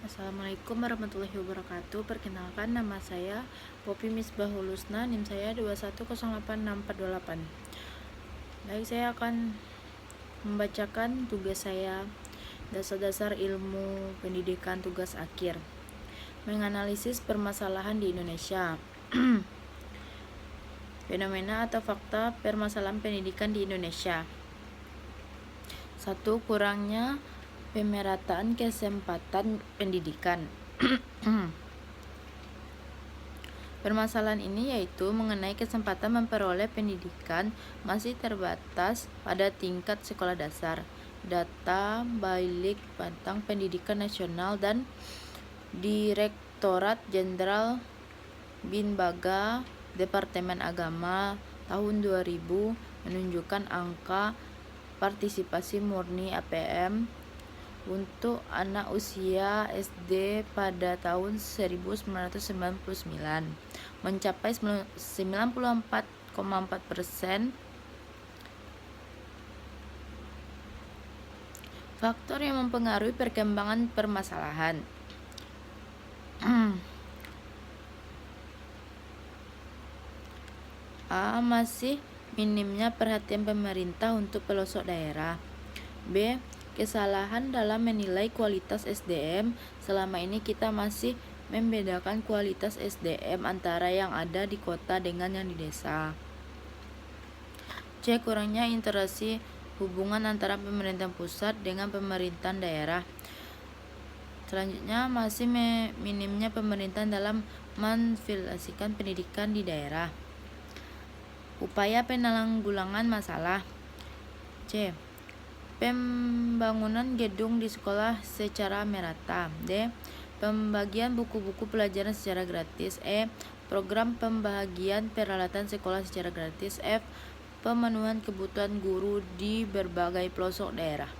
Assalamualaikum warahmatullahi wabarakatuh. Perkenalkan, nama saya Poppy Misbahul Husna, NIM saya 2108648. Baik, saya akan membacakan tugas saya, dasar-dasar ilmu pendidikan tugas akhir. Menganalisis permasalahan di Indonesia. Fenomena atau fakta permasalahan pendidikan di Indonesia. 1. Kurangnya pemerataan kesempatan pendidikan. Permasalahan ini yaitu mengenai kesempatan memperoleh pendidikan masih terbatas pada tingkat sekolah dasar. Data Bailik Bantang Pendidikan Nasional dan Direktorat Jenderal Binbaga Departemen Agama tahun 2000 menunjukkan angka partisipasi murni APM untuk anak usia SD pada tahun 1999 mencapai 94,4%. Faktor yang mempengaruhi perkembangan permasalahan. A. Masih minimnya perhatian pemerintah untuk pelosok daerah. B. Kesalahan dalam menilai kualitas SDM. Selama ini kita masih membedakan kualitas SDM antara yang ada di kota dengan yang di desa. C. Kurangnya interaksi hubungan antara pemerintah pusat dengan pemerintahan daerah. Selanjutnya, masih minimnya pemerintah dalam menfilasikan pendidikan di daerah. Upaya penanggulangan masalah. C. Pembangunan gedung di sekolah secara merata. D. Pembagian buku-buku pelajaran secara gratis. E. Program pembagian peralatan sekolah secara gratis. F. Pemenuhan kebutuhan guru di berbagai pelosok daerah.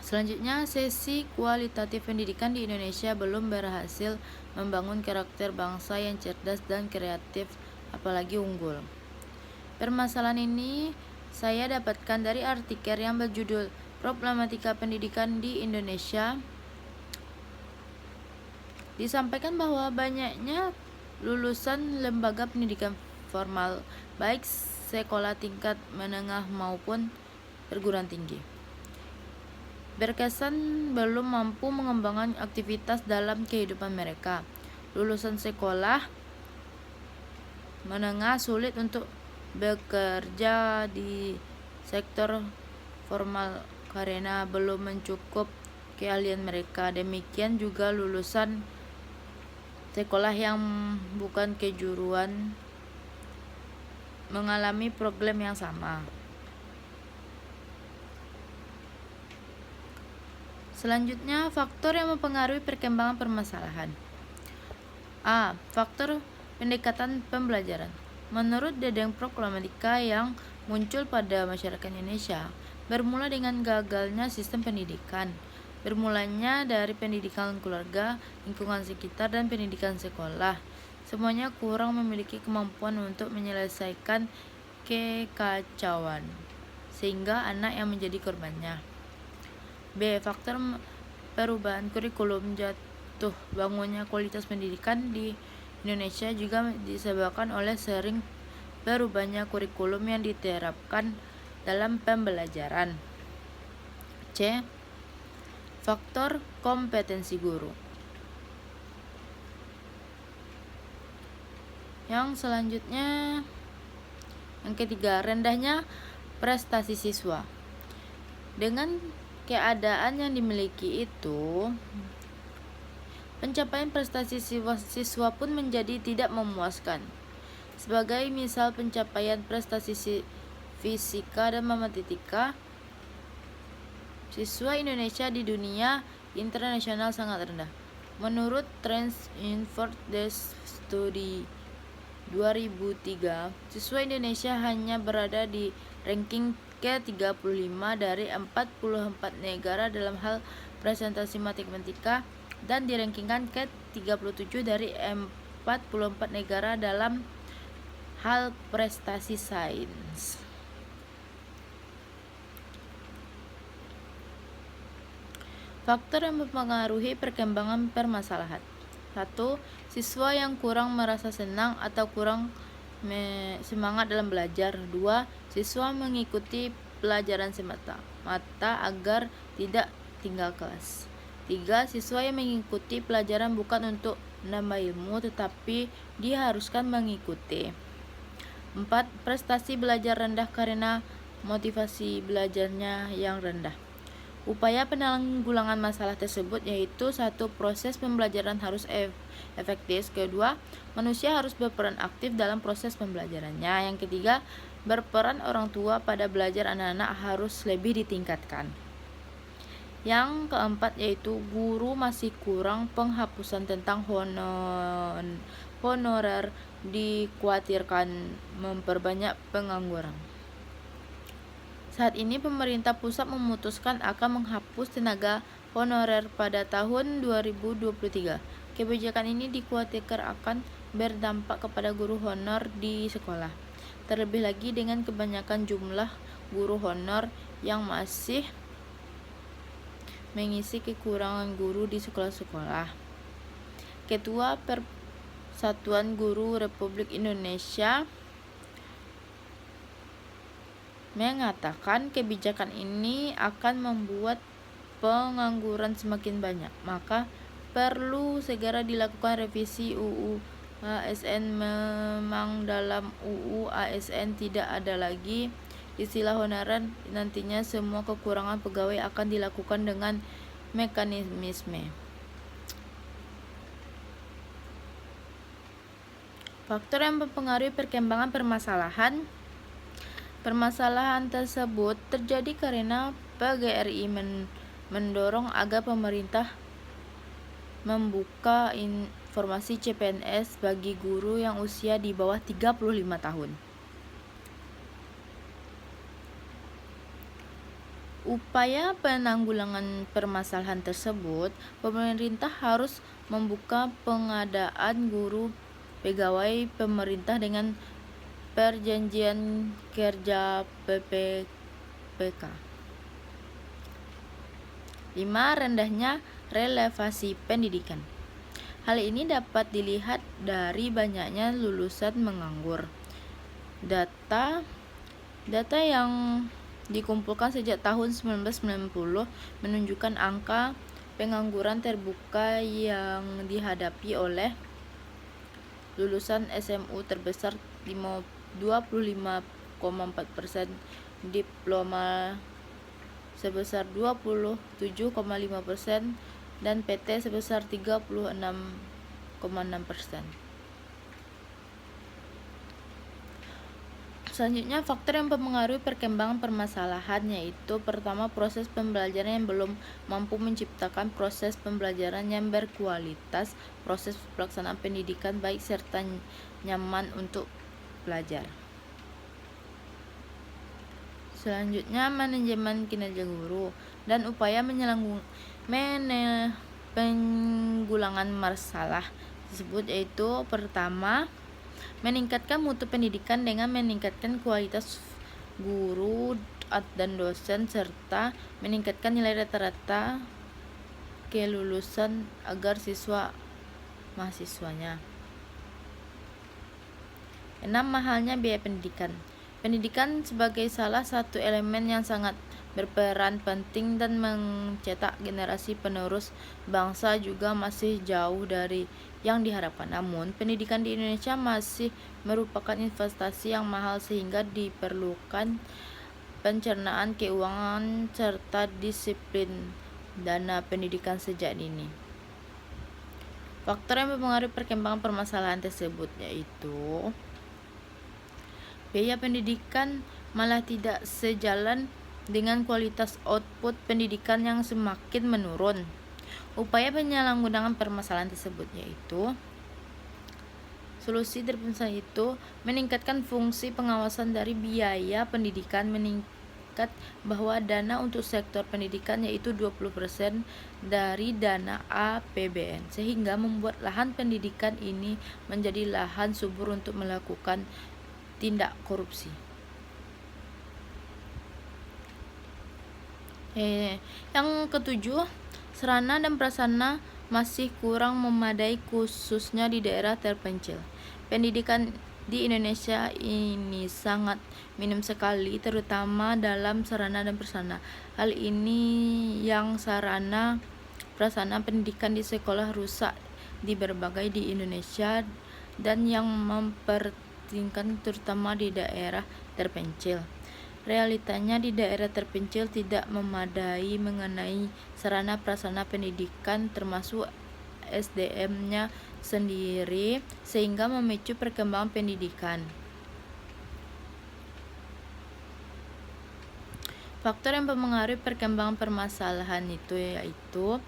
Selanjutnya, sesi kualitatif pendidikan di Indonesia belum berhasil membangun karakter bangsa yang cerdas dan kreatif, apalagi unggul. Permasalahan ini saya dapatkan dari artikel yang berjudul Problematika Pendidikan di Indonesia. Disampaikan bahwa banyaknya lulusan lembaga pendidikan formal, baik sekolah tingkat menengah maupun perguruan tinggi, berkesan belum mampu mengembangkan aktivitas dalam kehidupan mereka. Lulusan sekolah menengah sulit untuk bekerja di sektor formal karena belum mencukup keahlian mereka. Demikian juga lulusan sekolah yang bukan kejuruan mengalami problem yang sama. Selanjutnya, faktor yang mempengaruhi perkembangan permasalahan. A. Faktor pendekatan pembelajaran. Menurut Dedeng, problematika yang muncul pada masyarakat Indonesia bermula dengan gagalnya sistem pendidikan. Bermulanya dari pendidikan keluarga, lingkungan sekitar, dan pendidikan sekolah. Semuanya kurang memiliki kemampuan untuk menyelesaikan kekacauan, sehingga anak yang menjadi korbannya. B. Faktor perubahan kurikulum. Jatuh bangunnya kualitas pendidikan di Indonesia juga disebabkan oleh sering berubahnya kurikulum yang diterapkan dalam pembelajaran. C. Faktor kompetensi guru. Yang selanjutnya, yang ketiga, rendahnya prestasi siswa. Dengan keadaan yang dimiliki itu, pencapaian prestasi siswa pun menjadi tidak memuaskan. Sebagai misal, pencapaian prestasi fisika dan matematika siswa Indonesia di dunia internasional sangat rendah. Menurut Trends in Further Study 2003, siswa Indonesia hanya berada di ranking ke-35 dari 44 negara dalam hal presentasi matematika dan dirankingkan ke-37 dari 44 negara dalam hal prestasi sains. Faktor yang mempengaruhi perkembangan permasalahan. 1. Siswa yang kurang merasa senang atau kurang semangat dalam belajar. 2. Siswa mengikuti pelajaran semata-mata agar tidak tinggal kelas. 3. Siswa yang mengikuti pelajaran bukan untuk menambah ilmu tetapi diharuskan mengikuti. 4. Prestasi belajar rendah karena motivasi belajarnya yang rendah. Upaya penanggulangan masalah tersebut yaitu 1. Proses pembelajaran harus efektif. Kedua, manusia harus berperan aktif dalam proses pembelajarannya. Yang ketiga, berperan orang tua pada belajar anak-anak harus lebih ditingkatkan. Yang keempat yaitu guru masih kurang, penghapusan tentang honorer dikhawatirkan memperbanyak pengangguran. Saat ini pemerintah pusat memutuskan akan menghapus tenaga honorer pada tahun 2023. Kebijakan ini dikhawatirkan akan berdampak kepada guru honor di sekolah. Terlebih lagi dengan kebanyakan jumlah guru honor yang masih mengisi kekurangan guru di sekolah-sekolah. Ketua Persatuan Guru Republik Indonesia mengatakan kebijakan ini akan membuat pengangguran semakin banyak, maka perlu segera dilakukan revisi UU ASN. Memang dalam UU ASN tidak ada lagi istilah honorer, nantinya semua kekurangan pegawai akan dilakukan dengan mekanisme. Faktor yang mempengaruhi perkembangan permasalahan. Permasalahan tersebut terjadi karena PGRI mendorong agar pemerintah membuka informasi CPNS bagi guru yang usia di bawah 35 tahun. Upaya penanggulangan permasalahan tersebut, pemerintah harus membuka pengadaan guru pegawai pemerintah dengan perjanjian kerja PPPK. 5. Rendahnya relevasi pendidikan. Hal ini dapat dilihat dari banyaknya lulusan menganggur. Data yang dikumpulkan sejak tahun 1990 menunjukkan angka pengangguran terbuka yang dihadapi oleh lulusan SMU terbesar 25,4%, diploma sebesar 27,5%, dan PT sebesar 36,6%. Selanjutnya, faktor yang mempengaruhi perkembangan permasalahan yaitu pertama, proses pembelajaran yang belum mampu menciptakan proses pembelajaran yang berkualitas, proses pelaksanaan pendidikan baik serta nyaman untuk belajar. Selanjutnya, manajemen kinerja guru dan upaya penanggulangan masalah tersebut yaitu pertama, meningkatkan mutu pendidikan dengan meningkatkan kualitas guru dan dosen serta meningkatkan nilai rata-rata kelulusan agar mahasiswanya. 6. Mahalnya biaya pendidikan. Pendidikan sebagai salah satu elemen yang sangat berperan penting dan mencetak generasi penerus bangsa juga masih jauh dari yang diharapkan. Namun, pendidikan di Indonesia masih merupakan investasi yang mahal sehingga diperlukan pencernaan keuangan serta disiplin dana pendidikan sejak dini. Faktor yang mempengaruhi perkembangan permasalahan tersebut yaitu biaya pendidikan malah tidak sejalan dengan kualitas output pendidikan yang semakin menurun. Upaya penyalahgunaan permasalahan tersebut yaitu solusi terbesar itu meningkatkan fungsi pengawasan dari biaya pendidikan, meningkat bahwa dana untuk sektor pendidikan yaitu 20% dari dana APBN, sehingga membuat lahan pendidikan ini menjadi lahan subur untuk melakukan tindak korupsi. Yang ketujuh, Sarana dan prasarana masih kurang memadai khususnya di daerah terpencil. Pendidikan di Indonesia ini sangat minim sekali, terutama dalam sarana dan prasarana. Hal ini yang sarana prasarana pendidikan di sekolah rusak di berbagai di Indonesia dan yang mempertingkan terutama di daerah terpencil. Realitanya di daerah terpencil tidak memadai mengenai sarana prasarana pendidikan termasuk SDM-nya sendiri sehingga memicu perkembangan pendidikan. Faktor yang mempengaruhi perkembangan permasalahan itu yaitu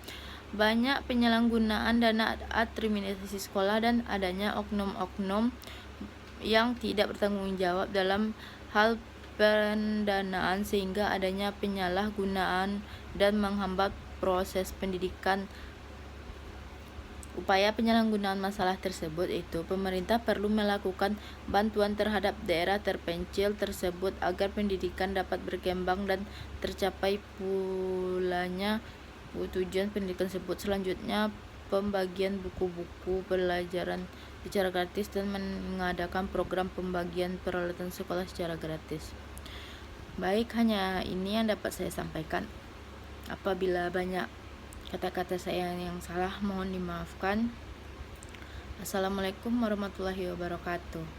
banyak penyalahgunaan dana administrasi sekolah dan adanya oknum-oknum yang tidak bertanggung jawab dalam hal pendanaan sehingga adanya penyalahgunaan dan menghambat proses pendidikan. Upaya penyalahgunaan masalah tersebut itu pemerintah perlu melakukan bantuan terhadap daerah terpencil tersebut agar pendidikan dapat berkembang dan tercapai pulanya tujuan pendidikan tersebut. Selanjutnya, pembagian buku-buku pelajaran secara gratis dan mengadakan program pembagian peralatan sekolah secara gratis. Baik, hanya ini yang dapat saya sampaikan. Apabila banyak kata-kata saya yang salah, mohon dimaafkan. Assalamualaikum warahmatullahi wabarakatuh.